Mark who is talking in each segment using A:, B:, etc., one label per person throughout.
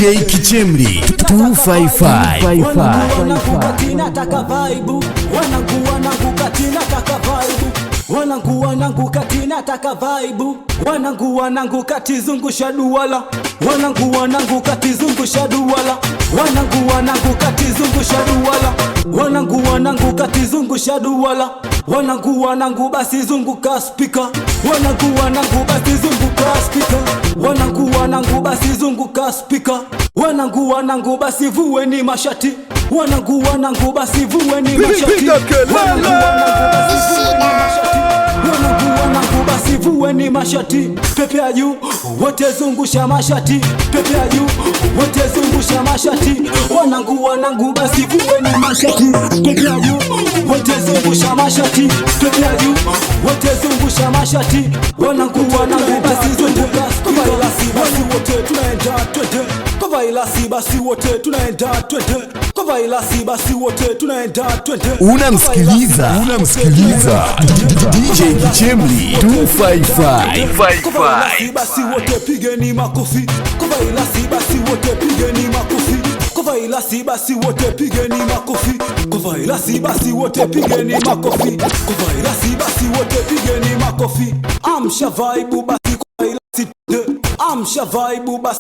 A: DJ Kichemli 255.
B: Nataka vibe, wanangu kati nataka vibe. Wanangu kati nataka vibe. Wanangu kati zungusha duwala. Wanangu kati zungusha duwala. Wanangu kati zungusha duwala. Wanangu kati zungusha duwala. Wanangu basi zunguka speaker. Wanangu basi zunguka speaker. Wanangu basi zunguka speaker. Wanangu basi vueni mashati. Wanangu basi vueni mashati. Wanangu basi vueni mashati. Pepe ya juu wote zungusha mashati. Pepe ya juu wote zungusha mashati. Wanangu basi vueni mashati. Pepe ya juu wote zungusha mashati. Pepe ya juu wote zungusha mashati. Wanangu basi zunguka speaker. Basi wote tunaenda twende. Kova ilasi basi wote tunaenda twende. Kova ilasi basi wote tunaenda twende.
A: Unamsikiliza DJ Kichemli 255.
B: Kova ilasi basi wote pigeni makofi. Kova ilasi basi wote pigeni makofi. Kova ilasi basi wote pigeni makofi. Kova ilasi basi wote pigeni makofi. Kova ilasi basi wote pigeni makofi. Amsha vibe basi kova ilasi twende. Amsha vibe basi.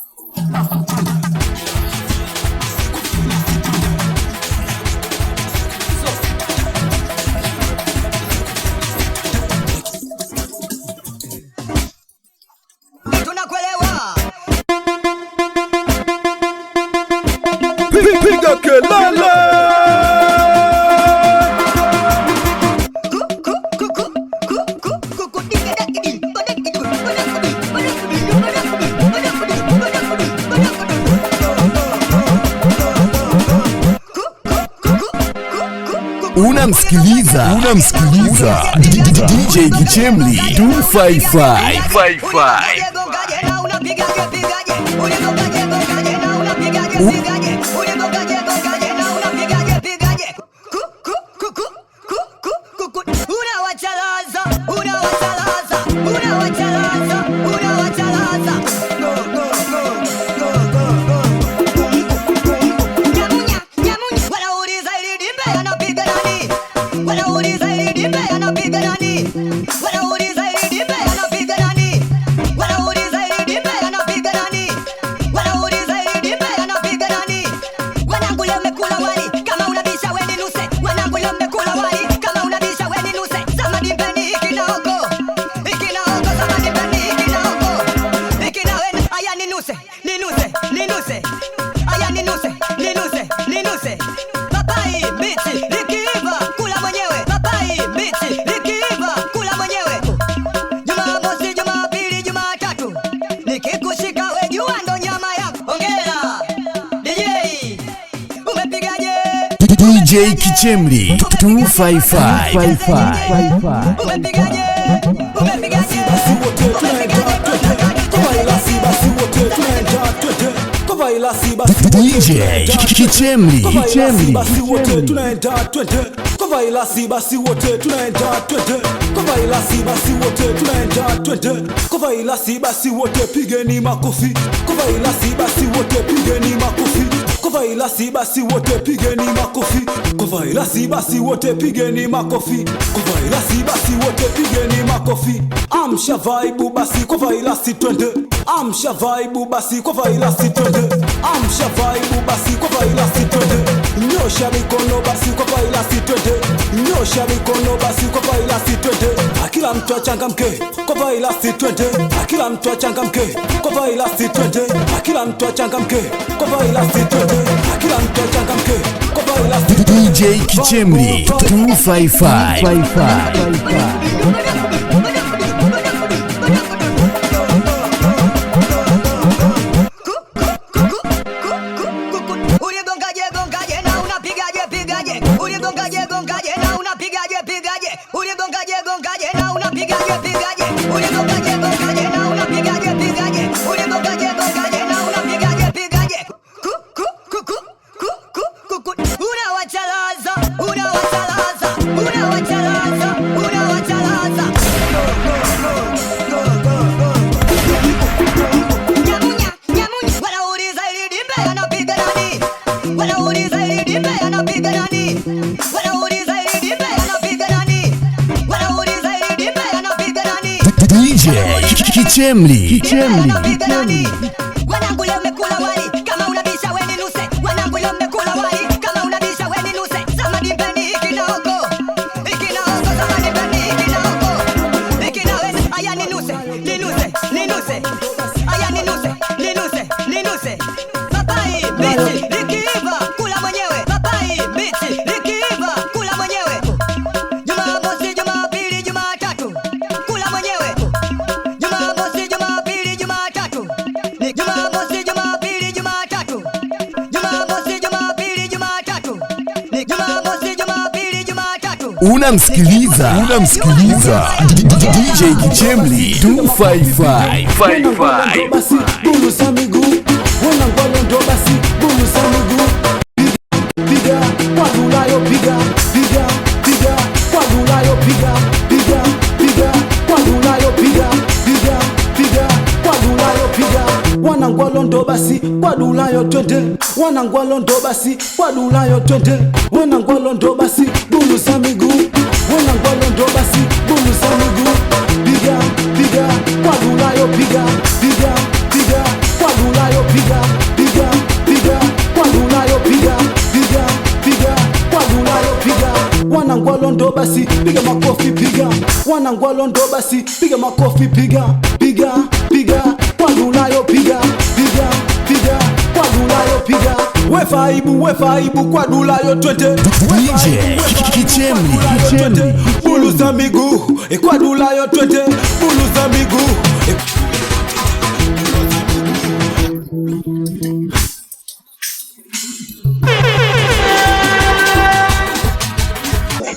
C: Piga kelele.
A: Unamsikiliza DJ Kichemli 255. DJ Kichemli 255. DJ Kichemli
B: basi wote tunaenda twende. Kova ilasi basi wote tunaenda twende. Kova ilasi basi wote tunaenda twende. Kova ilasi basi wote pigeni makofi. Kova ilasi basi wote pigeni makofi. Kova ilasi basi wote pigeni makofi. Kova ilasi basi wote pigeni makofi. Kova ilasi basi wote pigeni makofi. Amsha vibe basi kova ilasi twende. Amsha vibe basi kova ilasi twende. Amsha vibe basi kova ilasi twende. Nyosha mikono basi kova ilasi twende. Nyosha mikono basi kova ilasi twende. Akila mtu achangamke kova ilasi twende. Akila mtu achangamke kova ilasi twende. Akila mtu achangamke kova ilasi twende. Akila mtu achangamke kova ilasi twende.
A: DJ Kichemli 255.
D: Unawachalaza
A: Kichemli.
C: Wanangu leo mmekula wali, kama unabisha we ninuse. Wanangu leo mmekula wali, kama unabisha we ninuse. Samadi mpeni ikinaoko, samadi mpeni ikinaoko. Ikinaweza, aya ninuse. Aya ninuse. Papai, bichi, likiiva, kula mwenyewe. Papai, bichi, likiiva, kula mwenyewe. Jumamosi, Jumapili, Jumatatu, kula mwenyewe. Jumamosi, Jumapili, Jumatatu. Jumamosi, Jumapili, Jumatatu. Jumamosi, Jumapili, Jumatatu. Jumamosi, Jumapili, Jumatatu.
A: Unamsikiliza DJ Kichemli 255.
B: Basi bulusa miguu, wanangwalo ndo basi bulusa miguu. Piga kwadulayo, piga kwadulayo, piga kwadulayo, piga kwadulayo, piga. Wanangwalo ndo basi kwadulayo twende, wanangwalo ndo basi kwadulayo twende. Wanangwalo ndo basi bulusa miguu, wanangwalo ndo basi bulusa miguu. Piga kwadulayo, piga kwadulayo, piga kwadulayo, piga kwadulayo, piga. Wanangwalo ndo basi piga makofi, piga. Wanangwalo ndo basi piga makofi, piga kwadulayo, piga kwadulayo, piga. Wefaibu kwadulayo twende.
A: DJ Kichemli.
B: Bulusa miguu, kwadulayo twende. Bulusa miguu.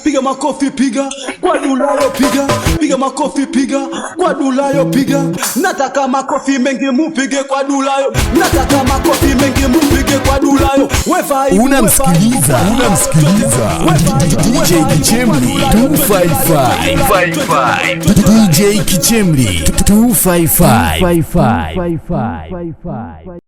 B: Piga makofi, piga kwadulayo, piga makofi, piga kwadulayo, piga. Nataka makofi mengi mupige kwadulayo, nataka makofi mengi mupige kwadulayo.
A: Unamsikiliza DJ Kichemli 255. DJ Kichemli 255.